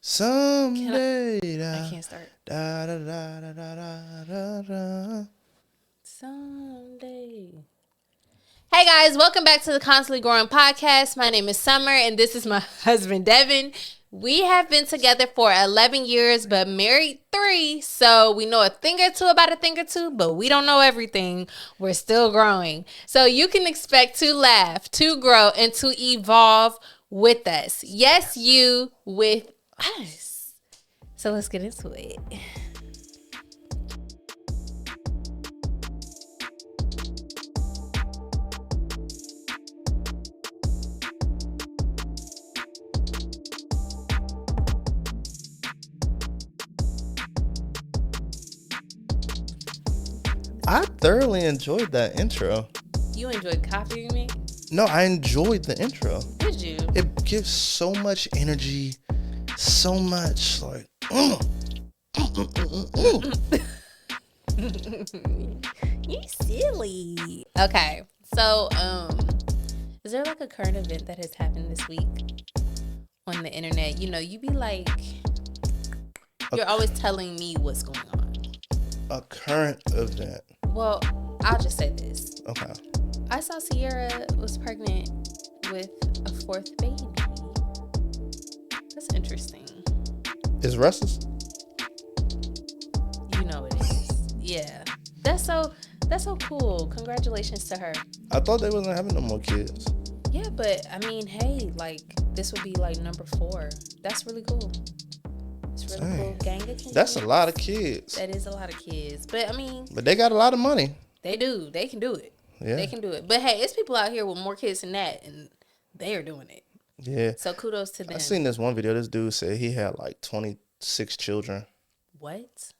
Someday. I can't start. Da, da, da, da, da, da, da. Someday. Hey guys, welcome back to the Constantly Growing Podcast. My name is Summer and this is my husband Devon. We have been together for 11 years but married 3, so we know a thing or two about a thing or two, but we don't know everything. We're still growing. So you can expect to laugh, to grow, and to evolve with us. Yes, you with us. So let's get into it. I thoroughly enjoyed that intro. You enjoyed copying me? No, I enjoyed the intro. Did you? It gives so much energy, so much like. You silly. Okay. So, is there like a current event that has happened this week on the internet? You know, you be like, you're always telling me what's going on. A current event. Well, I'll just say this. Okay. I saw Sierra was pregnant with a 4th baby. That's interesting. Is Russ's? You know it is. Yeah. That's so cool. Congratulations to her. I thought they wasn't having no more kids. Yeah, but I mean, hey, like this would be like number 4. That's really cool. It's really cool. Gang of kids. That's a lot of kids. That is a lot of kids. But I mean, But they got a lot of money. they do. They can do it. Yeah. They can do it. But hey, it's people out here with more kids than that, and they are doing it. Yeah. So kudos to them. I seen this one video. This dude said he had like 26 children. What?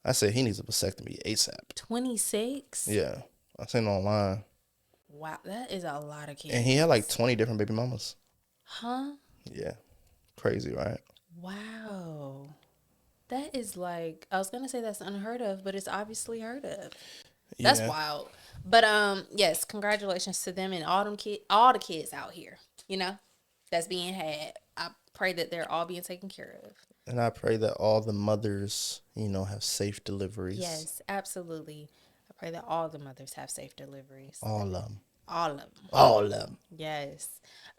I said he needs a vasectomy ASAP. 26? Yeah. I seen it online. Wow, that is a lot of kids. And he had like 20 different baby mamas. Huh? Yeah. Crazy, right? Wow. That is like, I was going to say that's unheard of, but it's obviously heard of. That's wild. But yes, congratulations to them and all the kids out here, you know, that's being had. I pray that they're all being taken care of. And I pray that all the mothers, have safe deliveries. Yes, absolutely. I pray that all the mothers have safe deliveries. All of them. All of them. All of them. Yes.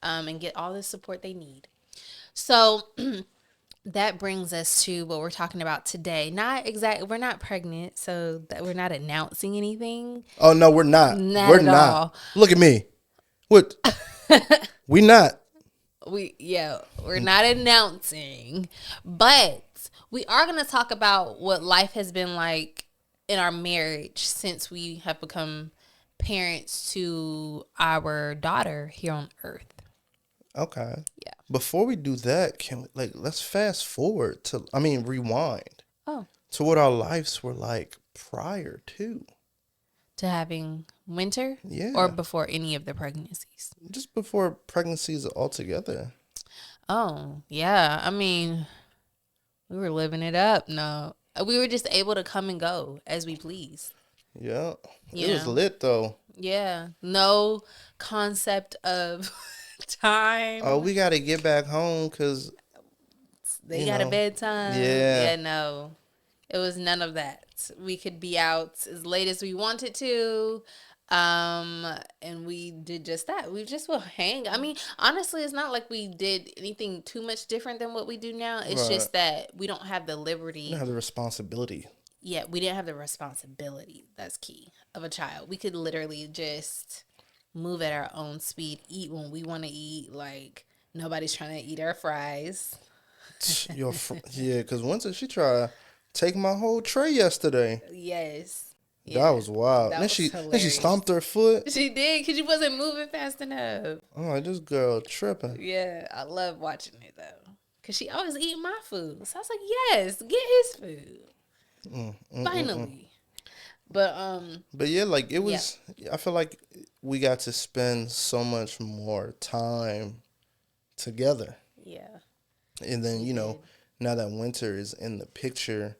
And get all the support they need. So that brings us to what we're talking about today. We're not pregnant, so that we're not announcing anything. Oh, no, we're not. Not at all. Look at me. What? We not. We're not announcing, but we are going to talk about what life has been like in our marriage since we have become parents to our daughter here on earth. Okay. Yeah. Before we do that, let's fast forward rewind. Oh. To what our lives were like prior to having Winter? Yeah. Or before any of the pregnancies? Just before pregnancies altogether. Oh, yeah. I mean, we were living it up. No. We were just able to come and go as we pleased. Yeah. It was lit, though. Yeah. No concept of time. Oh, we got to get back home because they got a bedtime. Yeah. Yeah, no. It was none of that. We could be out as late as we wanted to. And we did just that. We just will hang. I mean, honestly, it's not like we did anything too much different than what we do now. It's just that we don't have the liberty. We don't have the responsibility. Yeah, we didn't have the responsibility. That's key of a child. We could literally just move at our own speed, eat when we want to eat. Like, nobody's trying to eat our fries. Yeah, because once she tried to take my whole tray yesterday. Yes. Yeah. That was wild. Then she stomped her foot. She did because she wasn't moving fast enough. I'm like, this girl tripping. Yeah, I love watching it though. Because she always eat my food. So I was like, yes, get his food. Finally. But yeah, like it was, I feel like we got to spend so much more time together. Yeah. And then, now that Winter is in the picture,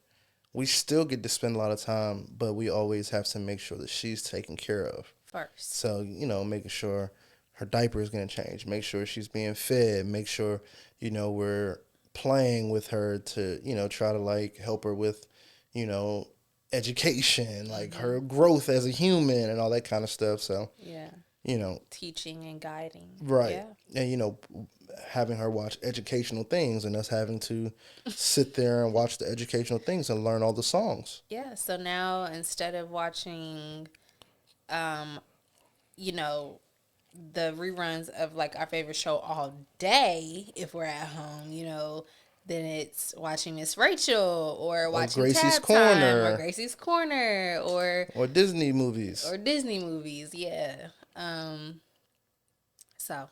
we still get to spend a lot of time, but we always have to make sure that she's taken care of first. So, making sure her diaper is going to change, make sure she's being fed, make sure, we're playing with her to, try to like help her with, you know, education, like her growth as a human and all that kind of stuff. So, Yeah. you know, Teaching and guiding. right. Yeah. And, having her watch educational things and us having to sit there and watch the educational things and learn all the songs. Yeah. So now instead of watching, um, you know, the reruns of like our favorite show all day, if we're at home, then it's watching Miss Rachel or Or watching Gracie's Tab Time or Corner Gracie's Corner or Disney movies. or Disney movies. Yeah. So,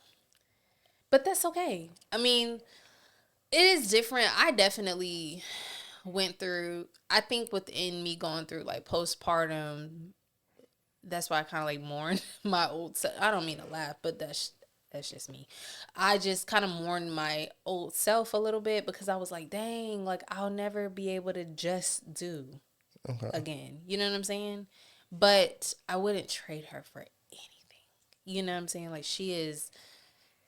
but that's okay. I mean, it is different. I definitely went through, I think within me going through like postpartum, that's why I kind of like mourn my old self. I don't mean to laugh, but that's just me. I just kind of mourned my old self a little bit because I was like, dang, like I'll never be able to just do Okay. again. You know what I'm saying? But I wouldn't trade her for anything. You know what I'm saying? Like she's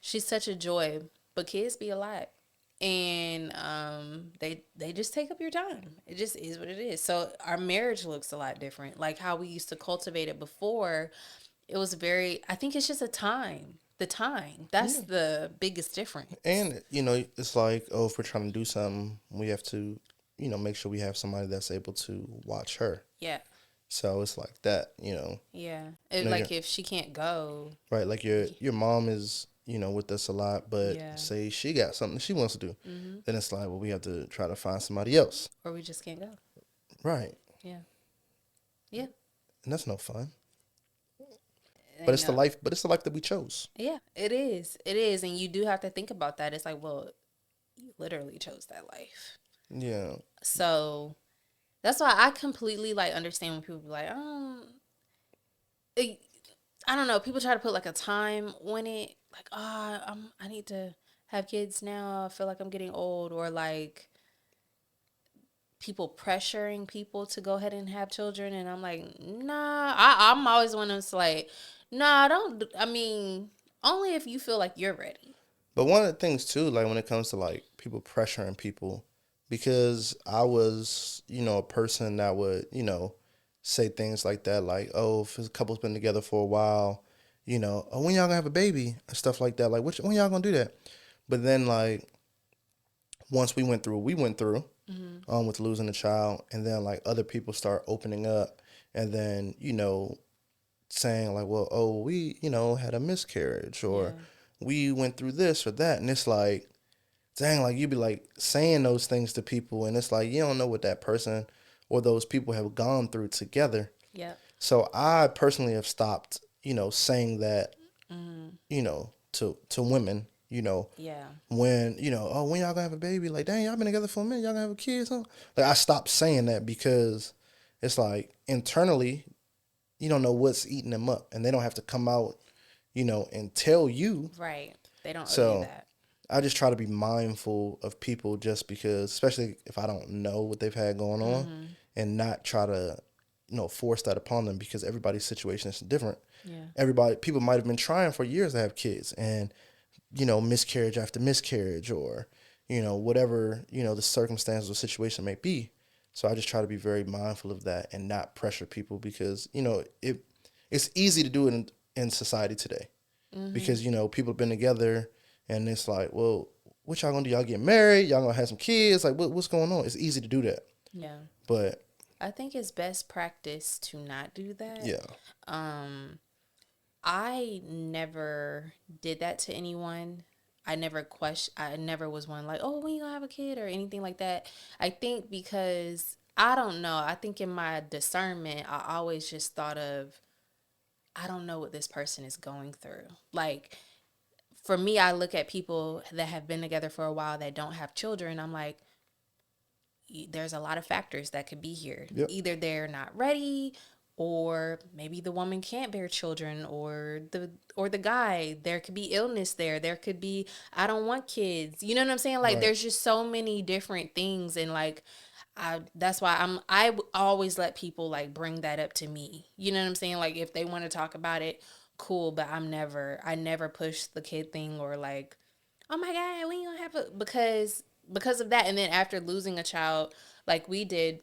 such a joy. But kids be a lot. And they just take up your time. It just is what it is. So our marriage looks a lot different. Like how we used to cultivate it before, it was very, I think it's just a time. The time. That's the biggest difference. And, it's like, oh, if we're trying to do something, we have to, make sure we have somebody that's able to watch her. Yeah. So it's like that, Yeah. Like if she can't go. Right, like your mom is, with us a lot, but Yeah. say she got something she wants to do, Mm-hmm. then it's like, well, we have to try to find somebody else. Or we just can't go. Right. Yeah. Yeah. And that's no fun. And, But it's the life. But it's the life that we chose. Yeah, it is. It is, and you do have to think about that. It's like, well, you literally chose that life. Yeah. So that's why I completely like understand when people be like, I don't know. People try to put like a time on it, like, I need to have kids now. I feel like I'm getting old, or like people pressuring people to go ahead and have children, and I'm like, nah. I'm always one that's like, nah, don't. I mean, only if you feel like you're ready. But one of the things too, like when it comes to like people pressuring people, because I was, a person that would, say things like that, like, oh, if a couple's been together for a while, oh, when y'all gonna have a baby and stuff like that, like, when y'all gonna do that? But then, like, once we went through, with losing a child, and then like other people start opening up, and then saying like, well, oh, we had a miscarriage, or we went through this or that, and it's like, dang, like you be like saying those things to people, and it's like you don't know what that person or those people have gone through together. Yeah. So I personally have stopped, saying that, to women. Yeah. When oh, when y'all gonna have a baby? Like, dang, y'all been together for a minute. Y'all gonna have a kid? Huh? Like, I stopped saying that because it's like internally, you don't know what's eating them up, and they don't have to come out, and tell you. Right. They don't owe you So that. I just try to be mindful of people, just because, especially if I don't know what they've had going on, and not try to, force that upon them, because everybody's situation is different. Yeah. People might have been trying for years to have kids, and miscarriage after miscarriage, or, whatever, the circumstances or situation may be. So I just try to be very mindful of that and not pressure people, because, it's easy to do it in society today, because, people have been together, and it's like, well, what y'all gonna do? Y'all get married? Y'all gonna have some kids? Like, what's going on? It's easy to do that. Yeah. But I think it's best practice to not do that. yeah. I never did that to anyone. I never was one like, oh, when you gonna have a kid or anything like that. I think because I don't know. I think in my discernment, I always just thought of, I don't know what this person is going through. Like, for me, I look at people that have been together for a while that don't have children. I'm like, there's a lot of factors that could be here. Yep. Either they're not ready, or maybe the woman can't bear children, or the guy, there could be illness there could be, I don't want kids, you know what I'm saying? Like, Right. there's just so many different things, and like, that's why I always let people like bring that up to me, you know what I'm saying? Like, if they want to talk about it, cool, but I never push the kid thing, or like, oh my god, when you gonna have a, because because of that, and then after losing a child like we did,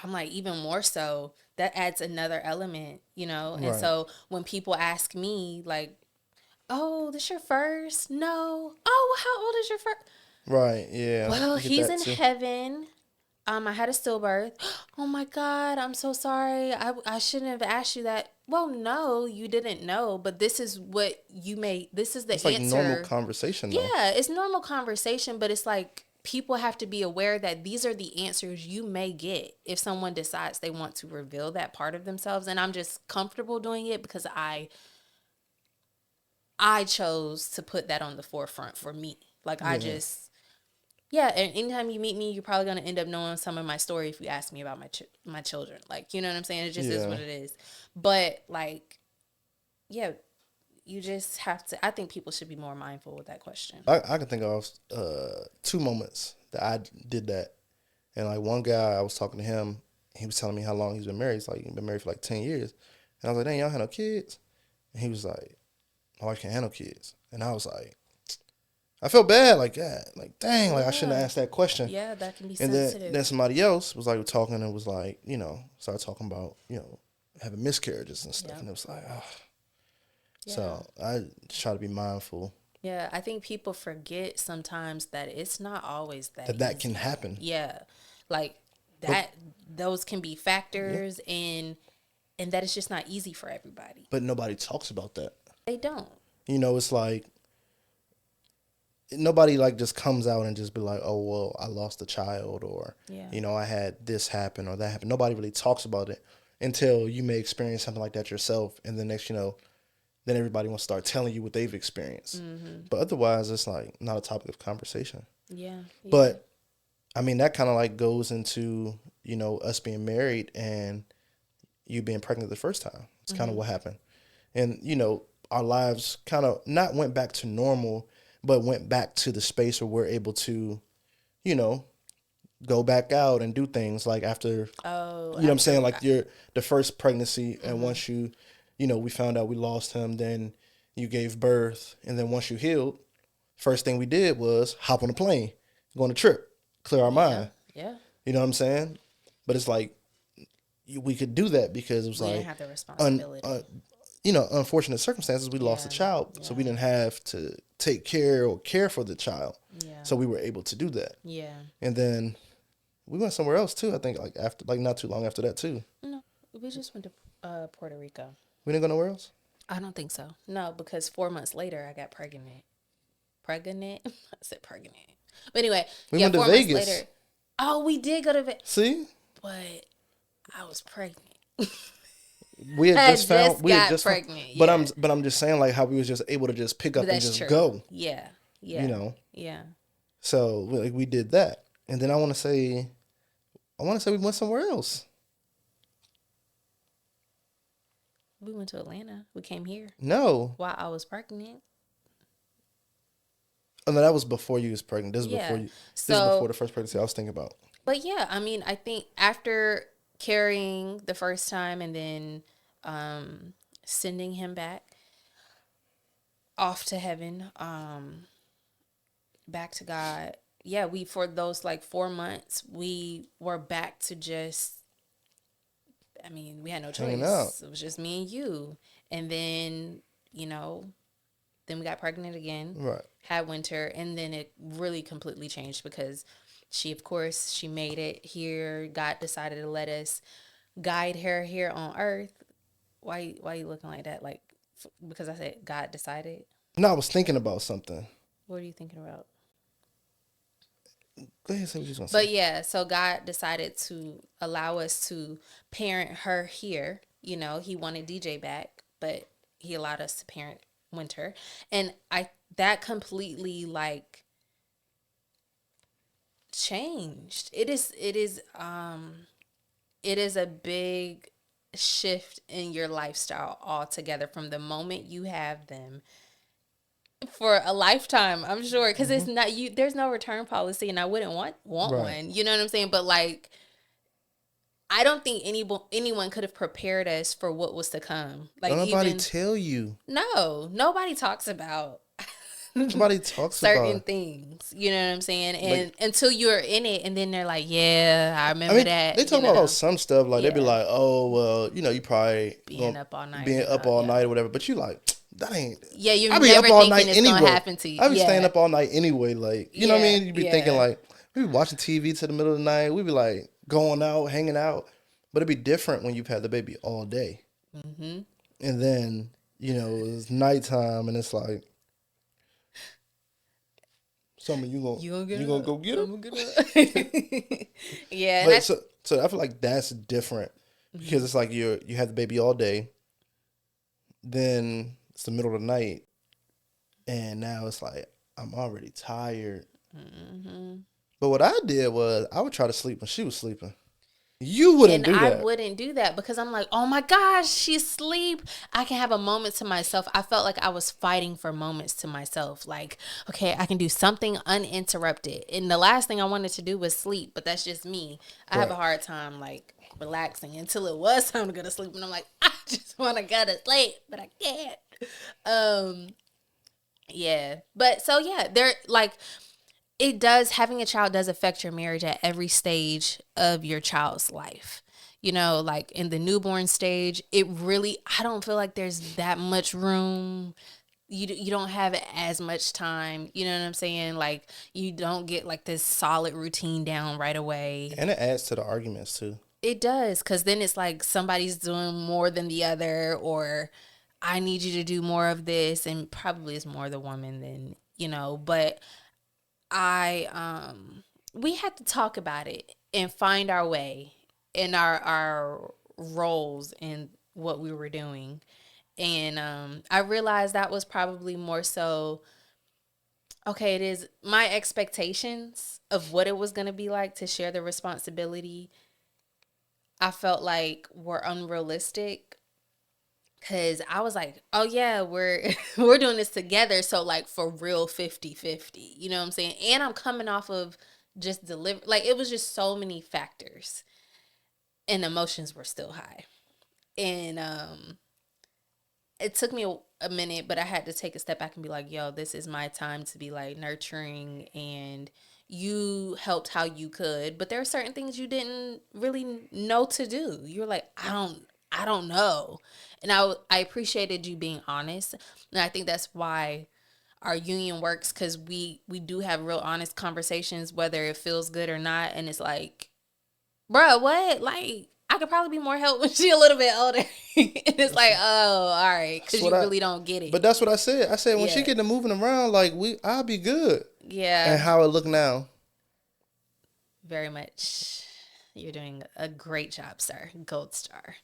I'm like, even more so, that adds another element, you know? And Right. so when people ask me, like, oh, this your first? No. Oh, how old is your first? Right. Yeah. Well, I get he's that in too. heaven. I had a stillbirth. Oh my God, I'm so sorry. I shouldn't have asked you that. Well, no, you didn't know, but this is what you may, this is the It's like normal answer. conversation though. Yeah, it's normal conversation, but it's like people have to be aware that these are the answers you may get if someone decides they want to reveal that part of themselves. And I'm just comfortable doing it because I chose to put that on the forefront for me. Like I Yeah. just, yeah, and anytime you meet me, you're probably going to end up knowing some of my story if you ask me about my children. Like, you know what I'm saying? It just is Yeah. what it is. But like, yeah, you just have to, I think people should be more mindful with that question. I can think of 2 moments that I did that. And like one guy, I was talking to him. He was telling me how long he's been married. He's like, he's been married for like 10 years. And I was like, dang, y'all had no kids? And he was like, my wife can't handle kids. And I was like, I felt bad. Like, God, like, dang, like I shouldn't have asked that question. Yeah, that can be And sensitive. then somebody else was like talking and was like, started talking about, having miscarriages and stuff. Yeah. And it was like, oh. Yeah. So I try to be mindful Yeah, I think people forget sometimes that it's not always that that easy. can happen. Yeah, like that. Those can be factors, and that it's just not easy for everybody. But nobody talks about that. They don't. It's like nobody like just comes out and just be like, oh, well, I lost a child or, Yeah. I had this happen or that happen. Nobody really talks about it until you may experience something like that yourself. And then next, then everybody wants to start telling you what they've experienced. Mm-hmm. But otherwise, it's like not a topic of conversation. Yeah. But I mean, that kind of like goes into, us being married and you being pregnant the first time. It's kind of what happened. And, our lives kind of not went back to normal, but went back to the space where we're able to, go back out and do things like after, you know what I'm saying? Like the first pregnancy. And once you, we found out we lost him, then you gave birth. And then once you healed, first thing we did was hop on a plane, go on a trip, clear our mind. Yeah. You know what I'm saying? But it's like, we could do that because it was We like, didn't have the responsibility. unfortunate circumstances, we lost a child. So we didn't have to take care for the child. Yeah. So we were able to do that. Yeah. And then we went somewhere else too. I think like after, like not too long after that too. No, we just went to Puerto Rico. We didn't go nowhere else? I don't think so. No, because 4 months later, I got pregnant. Pregnant? I said pregnant. But anyway, We went to 4 Vegas. months later. Oh, we did go to Vegas. See? But I was pregnant. We had just found we had just pregnant. But I'm just saying like how we was just able to just pick up and just go. Yeah. Yeah. Yeah. So like we did that. And then I want to say we went somewhere else. We went to Atlanta. We came here. No. While I was pregnant. Oh, no, that was before you was pregnant. This is before you. This is before the first pregnancy I was thinking about. But yeah, I mean, I think after carrying the first time and then sending him back off to heaven, back to God. Yeah, we for those like 4 months we were back to just. I mean, we had no choice. It was just me and you, and then then we got pregnant again. Right. Had winter, and then it really completely changed because she made it here. God decided to let us guide her here on earth. Why you looking like that? Like, because I said God decided? No, I was thinking about something. What are you thinking about? Go ahead, say what you want to say. But yeah, so God decided to allow us to parent her here. He wanted DJ back, but he allowed us to parent Winter. And that completely like changed. It is a big shift in your lifestyle altogether from the moment you have them for a lifetime, I'm sure, because it's not there's no return policy, and I wouldn't want one. You know what I'm saying? But like, I don't think anyone could have prepared us for what was to come. Like, don't nobody tell you. No, nobody talks about Nobody talks certain about things. You know what I'm saying? And like. until you're in it, and then they're like, "Yeah, I I remember mean, that." they You talk about know, some stuff like they be yeah, like, "Oh, well, you probably being gonna up all night. being up all Yeah, night or whatever." But you like that ain't. yeah. You're I be up never all thinking night it's gonna anyway. happen to you. I be staying Yeah, up all night anyway. Like you know what I yeah, mean? You be thinking yeah. like we be watching TV to the middle of the night. We be like going out, hanging out. But it'd be different when you've had the baby all day, Mm-hmm. and then it's nighttime, and it's like, "Summer, You gonna get you gonna up? go get her?" I'm gonna get up. Yeah, and But so I feel like that's different because it's like you have the baby all day, then it's the middle of the night, and now it's like I'm already tired. mm-hmm. But what I did was I would try to sleep when she was sleeping. You wouldn't And do I that. wouldn't do that because I'm like, oh my gosh, she's asleep. I can have a moment to myself. I felt like I was fighting for moments to myself. Like, okay, I can do something uninterrupted. And the last thing I wanted to do was sleep, but that's just me. I have a Right. hard time like relaxing until it was time to go to sleep. And I'm like, I just want to go to sleep, but I can't. Um, yeah. But so yeah, they're like it does having a child does affect your marriage at every stage of your child's life. You know, like in the newborn stage, it really I don't feel like there's that much room. You don't have as much time. You know what I'm saying? Like you don't get like this solid routine down right away. And it adds to the arguments too. It does, because then it's like somebody's doing more than the other, or I need you to do more of this, and probably it's more the woman than but I we had to talk about it and find our way in our roles in what we were doing. And I realized that was probably more so okay, it is my expectations of what it was going to be like to share the responsibility. I felt like were unrealistic because I was like, oh yeah, we're we're doing this together, so like for real 50-50. You know what I'm saying? And I'm coming off of just deliver like it was just so many factors and emotions were still high. And it took me a minute, but I had to take a step back and be like, yo, this is my time to be like nurturing, and you helped how you could, but there are certain things you didn't really know to do. You're like, I don't know. And I appreciated you being honest. And I think that's why our union works, because we do have real honest conversations, whether it feels good or not. And it's like, bruh, what? Like, I could probably be more help when she a little bit older. And it's like, oh, all right, That's because what you I. really don't get it. But that's what I said. I said when she Yeah. get to moving around, like I'll be good. And Yeah, how it look now? very much. You're doing a great job, sir. Gold star.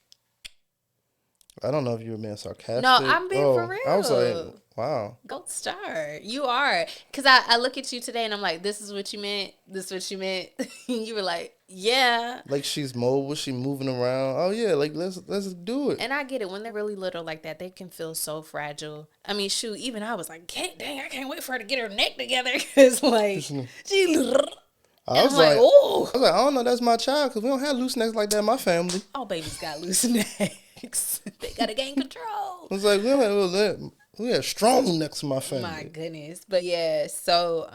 I don't know if you were being No, sarcastic. I'm being for Oh, I was like, real. wow. Gold star. You are. Because I look at you today and I'm like, this is what you meant. This is what you meant. And you were like, yeah. Like she's mobile, she moving around. Oh yeah, like let's do it. And I get it. When they're really little like that, they can feel so fragile. I mean, shoot, even I was like, dang, I can't wait for her to get her neck together. Because, like, she. I And I'm was like, like, oh. I don't know, that's my child because we don't have loose necks like that in my family. All babies got loose necks. They got to gain control. I was like, we have strong necks in my family. My goodness. But yeah, so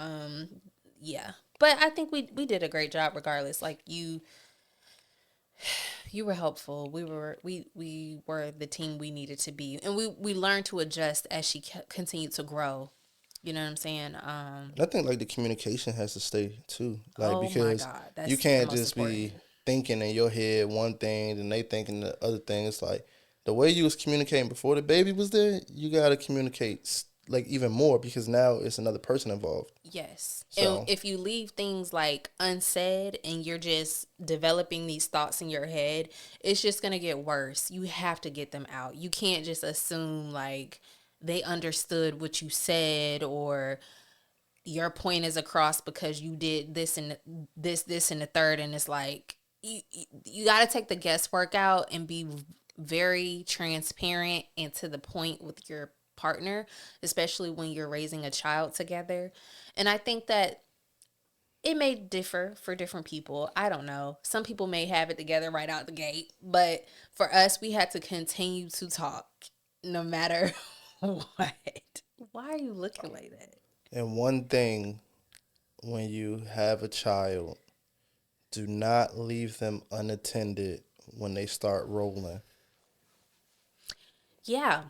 yeah. But I think we did a great job regardless. Like you were helpful. We were the team we needed to be. And we learned to adjust as she continued to grow. You know what I'm saying? I think like the communication has to stay too. Like Oh my because God. That's you the can't most just important. be thinking in your head one thing and they thinking the other thing. It's like the way you was communicating before the baby was there, you gotta communicate like even more because now it's another person involved. Yes. So And if you leave things like unsaid and you're just developing these thoughts in your head, it's just going to get worse. You have to get them out. You can't just assume like they understood what you said, or your point is across because you did this and this and the third. And it's like, you got to take the guesswork out and be very transparent and to the point with your partner, especially when you're raising a child together. And I think that it may differ for different people. I don't know. Some people may have it together right out the gate, but for us, we had to continue to talk no matter what. Why are you looking like that? And one thing, when you have a child, do not leave them unattended when they start rolling. Yeah.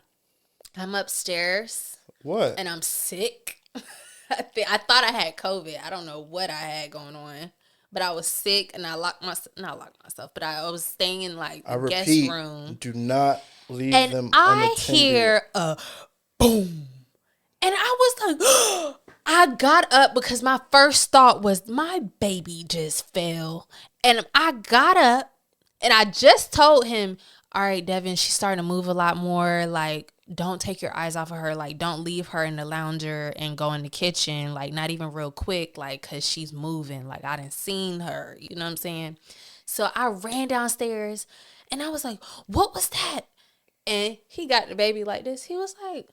I'm upstairs What? and I'm sick. I thought I had COVID. I don't know what I had going on, but I was sick and I not locked myself, but I was staying in like I the guest repeat, room, do not leave and them I unattended. hear a boom, and I was like, I got up because my first thought was my baby just fell, and I got up and I just told him, all right, Devin, she's starting to move a lot more. Like, don't take your eyes off of her. Like, don't leave her in the lounger and go in the kitchen. Like, not even real quick. Like, cause she's moving. Like, I didn't seen her. You know what I'm saying? So I ran downstairs and I was like, what was that? And he got the baby like this. He was like,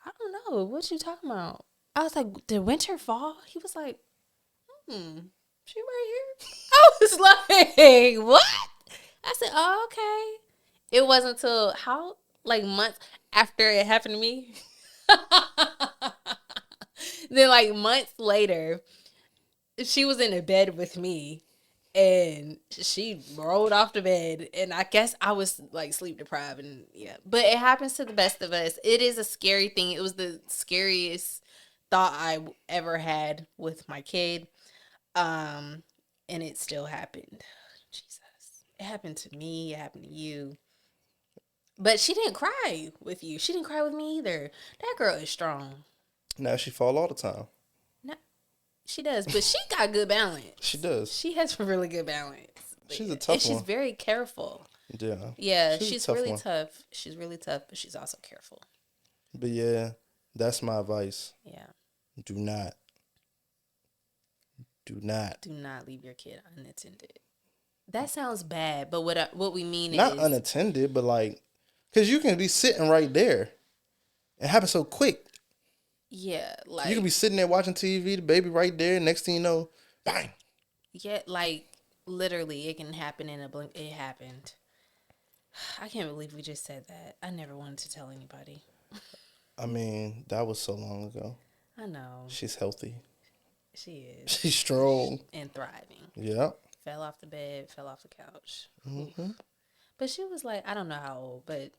I don't know. What you talking about? I was like, did winter fall? He was like, she right here. I was like, what? I said, oh, okay. It wasn't until like months after it happened to me. Then like months later, she was in the bed with me and she rolled off the bed and I guess I was like sleep deprived and yeah. But it happens to the best of us. It is a scary thing. It was the scariest thought I ever had with my kid. Um and it still happened. Jesus. It happened to me, it happened to you. But she didn't cry with you. She didn't cry with me either. That girl is strong. Now she fall all the time. No, she does, but she got good She balance. does. She has really good balance. But She's yeah. a And tough she's one. very careful. Yeah. Yeah, She's a she's tough really one. tough. She's really tough, but she's also careful. But yeah, that's my advice. Yeah. Do not. Do not. Do not leave your kid unattended. That sounds bad, but what we mean Not is unattended, but like, because you can be sitting right there. It happens so quick. yeah, You could be like sitting there watching TV, the baby right there. Next thing you know, bang. yeah, like literally it can happen in a blink. It happened. I can't believe we just said that. I never wanted to tell anybody. I mean, that was so long ago. I know. She's healthy. She is. She's strong. And thriving. Yep. Fell off the bed, fell off the couch. Mm-hmm. But she was like, I don't know how old, but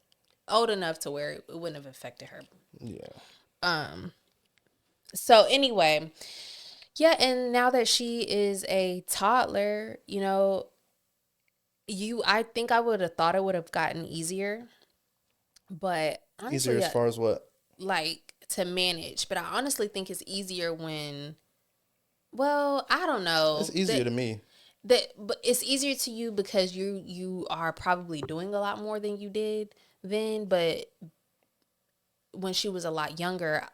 old enough to where it wouldn't have affected her. Yeah. So anyway, yeah, and now that she is a toddler, I think I would have thought it would have gotten easier, but Easier honestly, as far as what? like to manage. But I honestly think it's easier when, well, I don't know. It's easier to me. But it's easier to you because you are probably doing a lot more than you did then. But when she was a lot younger,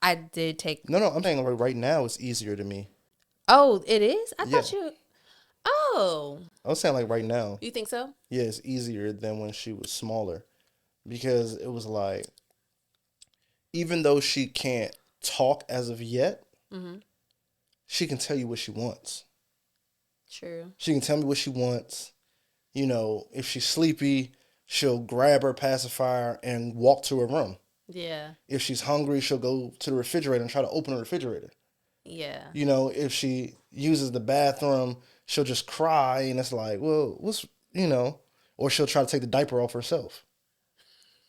I did take. No, I'm saying like right now it's easier to me. Oh, it is? I Yeah. thought you. Oh, I was saying like right now. you think so? Yeah, it's easier than when she was smaller. Because it was like, even though she can't talk as of yet, she can tell you what she wants. True. She can tell me what she wants. If she's sleepy, she'll grab her pacifier and walk to her room. Yeah. If she's hungry, she'll go to the refrigerator and try to open the refrigerator. Yeah. If she uses the bathroom, she'll just cry and it's like, well, or she'll try to take the diaper off herself.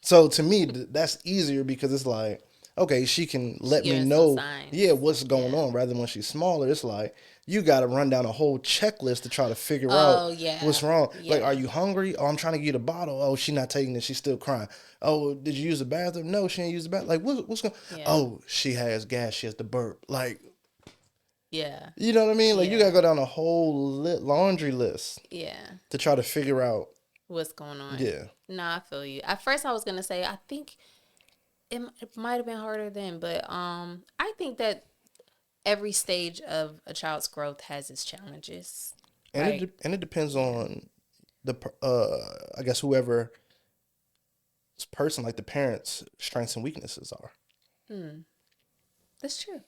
So to me, that's easier because it's like, okay, she can let me giving some know, signs. yeah, what's going on. Rather than when she's smaller, it's like you got to run down a whole checklist to try to figure out yeah. what's wrong. Yeah. Like, are you hungry? Oh, I'm trying to get a bottle. Oh, she's not taking it. She's still crying. Oh, did you use the bathroom? No, she ain't use the bathroom. Like, what's going? Yeah. Oh, she has gas. She has the burp. Like, Yeah. you know what I mean? Like, you Yeah. got to go down a whole laundry list Yeah. to try to figure out What's going on? Yeah. No, I feel you. At first, I was gonna say I think it might have been harder then, but I think that every stage of a child's growth has its challenges. And it depends on the I guess whoever person, like the parents' strengths and weaknesses are. That's true.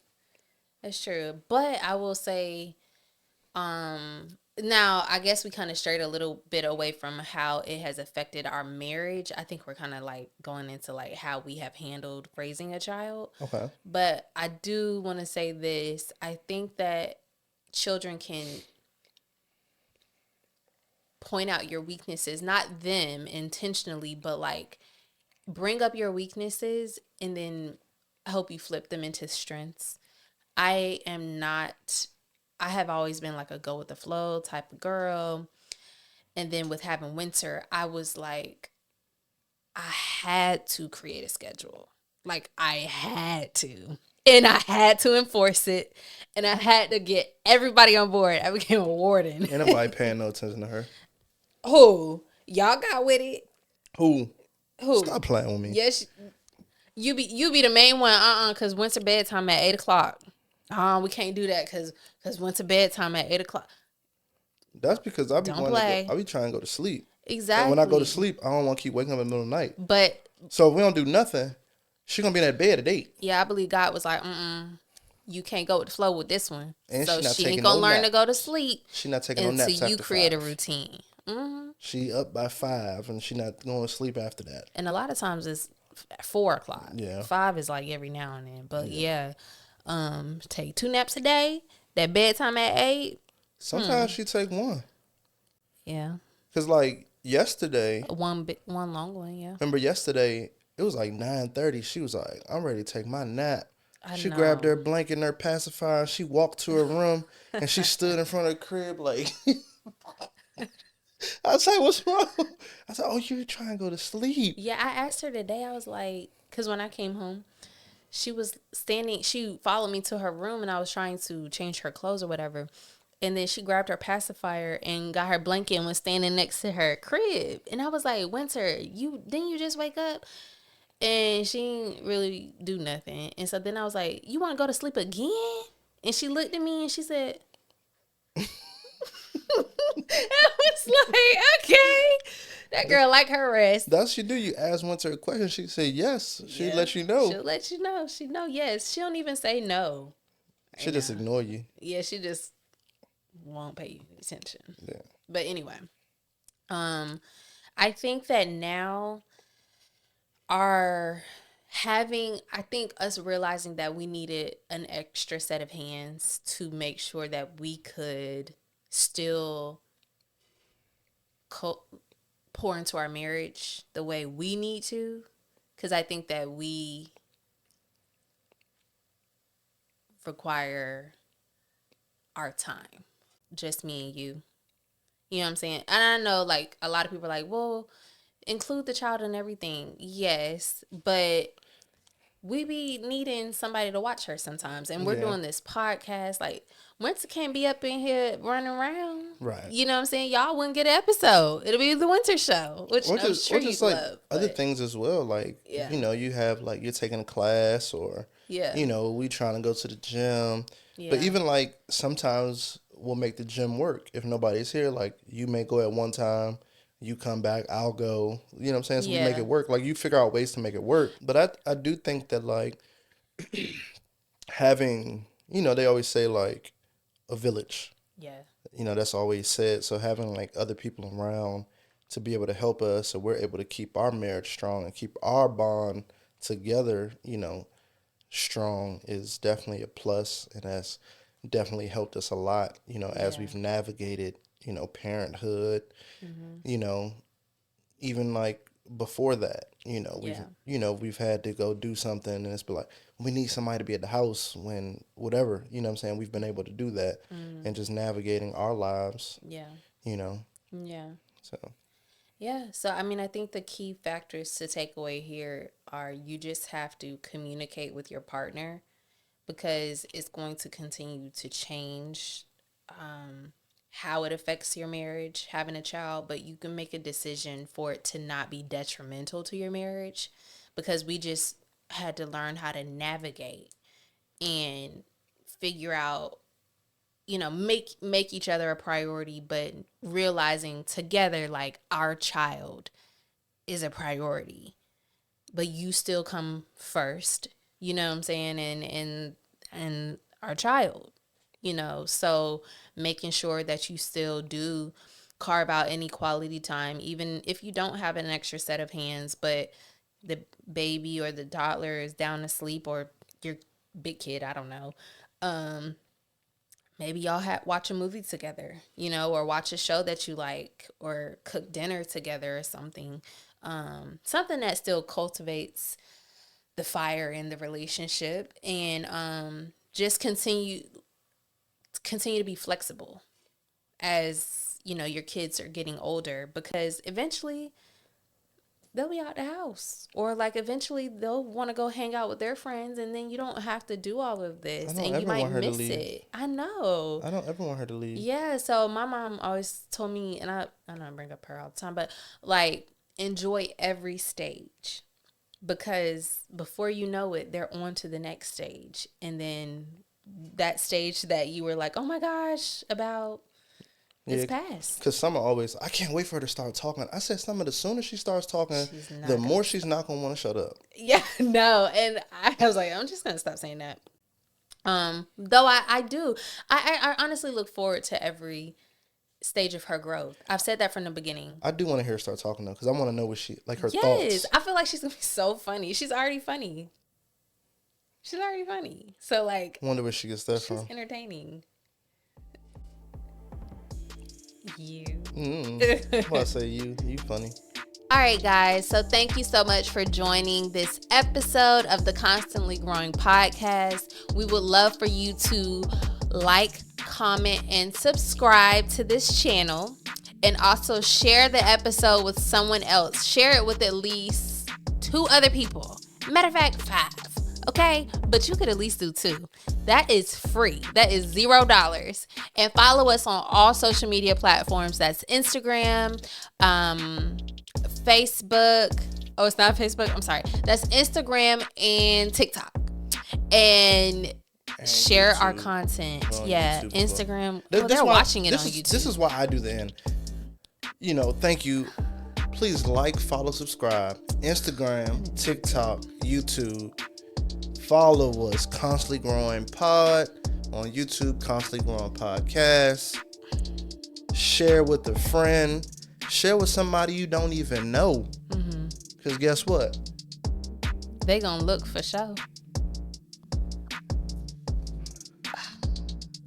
That's true. But I will say, Now, I guess we kind of strayed a little bit away from how it has affected our marriage. I think we're kind of like going into like how we have handled raising a child. Okay. But I do want to say this. I think that children can point out your weaknesses, not them intentionally, but like bring up your weaknesses and then help you flip them into strengths. I am not, I have always been like a go with the flow type of girl. And then with having winter, I was like, I had to create a schedule. Like I had to. And I had to enforce it. And I had to get everybody on board. I became a warden. Ain't nobody paying no attention to her. Who? Y'all got with it? Who? Who? Stop playing with me. Yes, you be the main one. Cause winter bedtime at 8:00. We can't do that cause winter bedtime at 8:00. That's because I be Don't wanting play. to go, I be trying to go to sleep. Exactly. And when I go to sleep, I don't want to keep waking up in the middle of the night. But So if we don't do nothing, she gonna be in that bed at 8. yeah, I believe God was like, you can't go with the flow with this one. And so she not she taking ain't gonna no learn nap. to go to sleep She not taking no naps until you after create 5. a routine. She up by 5 and she not going to sleep after that. And a lot of times it's 4:00. Yeah. 5 is like every now and then. But take 2 naps a day. That bedtime at 8. Sometimes she take 1. Yeah. Cause like yesterday, One long one, yeah. remember yesterday, it was like 9:30. She was like, I'm ready to take my nap. She know. grabbed her blanket and her pacifier. She walked to her room and she stood in front of the crib like, I was like, what's wrong? I said, oh, you're trying to go to sleep. Yeah, I asked her today. I was like, because when I came home, she was standing. She followed me to her room, and I was trying to change her clothes or whatever. And then she grabbed her pacifier and got her blanket and was standing next to her crib. And I was like, Winter, didn't you just wake up? And she didn't really do nothing. And so then I was like, you want to go to sleep again? And she looked at me and she said, I was like, okay. That girl like her rest. That's what you do. You ask Winter a question. She say yes. She let you know. She'll let you know. She know yes. She don't even say no. She just ignore you. Yeah, she just won't pay attention. Yeah. But anyway, I think that now I think us realizing that we needed an extra set of hands to make sure that we could still pour into our marriage the way we need to. Because I think that we require our time. Just me and you. You know what I'm saying? And I know like a lot of people are like, well, include the child in everything. Yes, but we be needing somebody to watch her sometimes. And we're doing this podcast. Like, Winter can't be up in here running around. Right. You know what I'm saying? Y'all wouldn't get an episode. It'll be the Winter show, which I'm sure you like love. Other things as well. Like, you know, you have like you're taking a class or, you know, we trying to go to the gym. Yeah. But even like sometimes we'll make the gym work. If nobody's here, like you may go at one time. You come back, I'll go. You know what I'm saying? So we make it work. Like, you figure out ways to make it work. But I do think that, like, having, you know, they always say, like, a village. Yeah. You know, that's always said. So having, like, other people around to be able to help us so we're able to keep our marriage strong and keep our bond together, you know, strong is definitely a plus. And that's definitely helped us a lot, you know, as we've navigated, you know, parenthood, you know, even like before that, you know, we've had to go do something and it's been like, we need somebody to be at the house when whatever, you know what I'm saying? We've been able to do that and just navigating our lives, you know? Yeah. So, I mean, I think the key factors to take away here are you just have to communicate with your partner because it's going to continue to change, how it affects your marriage, having a child, but you can make a decision for it to not be detrimental to your marriage because we just had to learn how to navigate and figure out, you know, make each other a priority, but realizing together, like, our child is a priority, but you still come first, you know what I'm saying? And our child. So making sure that you still do carve out any quality time, even if you don't have an extra set of hands, but the baby or the toddler is down to sleep, or your big kid, I don't know. Maybe y'all watch a movie together, or watch a show that you like, or cook dinner together or something. Something that still cultivates the fire in the relationship, and just continue to be flexible as your kids are getting older, because eventually they'll be out the house, or like eventually they'll want to go hang out with their friends, and then you don't have to do all of this, and you might miss it. I know. I don't ever want her to leave. Yeah, so my mom always told me, and I don't bring up her all the time, but like, enjoy every stage, because before you know it, they're on to the next stage, and then that stage that you were like, oh my gosh, about, it's past. Because Summer always, I can't wait for her to start talking. I said, Summer, the sooner she starts talking, the more she's not going to want to shut up. Yeah, no. And I was like, I'm just going to stop saying that. Though I do. I honestly look forward to every stage of her growth. I've said that from the beginning. I do want to hear her start talking, though, because I want to know what her thoughts. Yes, I feel like she's going to be so funny. She's already funny. So, like, I wonder where she gets that from. She's entertaining. You. Well, I say you funny. All right, guys. So thank you so much for joining this episode of the Constantly Growing podcast. We would love for you to like, comment, and subscribe to this channel. And also share the episode with someone else. Share it with at least 2 other people. Matter of fact, 5. Okay? But you could at least do 2. That is free. That is $0. And follow us on all social media platforms. That's Instagram, Facebook. Oh, it's not Facebook. I'm sorry. That's Instagram and TikTok. And share YouTube. Our content. Yeah, YouTube Instagram. They're watching it on YouTube. This is why I do the end. Thank you. Please like, follow, subscribe. Instagram, TikTok, YouTube. Follow us, Constantly Growing Pod, on YouTube, Constantly Growing Podcast. Share with a friend. Share with somebody you don't even know. Because guess what? They gonna look for sure.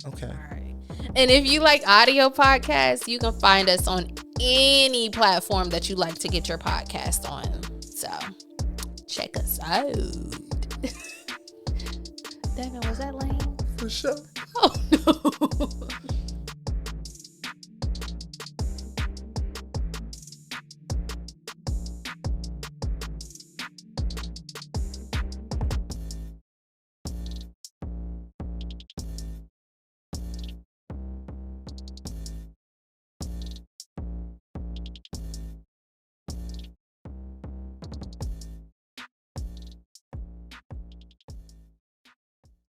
Okay. All right. And if you like audio podcasts, you can find us on any platform that you like to get your podcast on. So check us out. Devin, was that lame? For sure. Oh, no.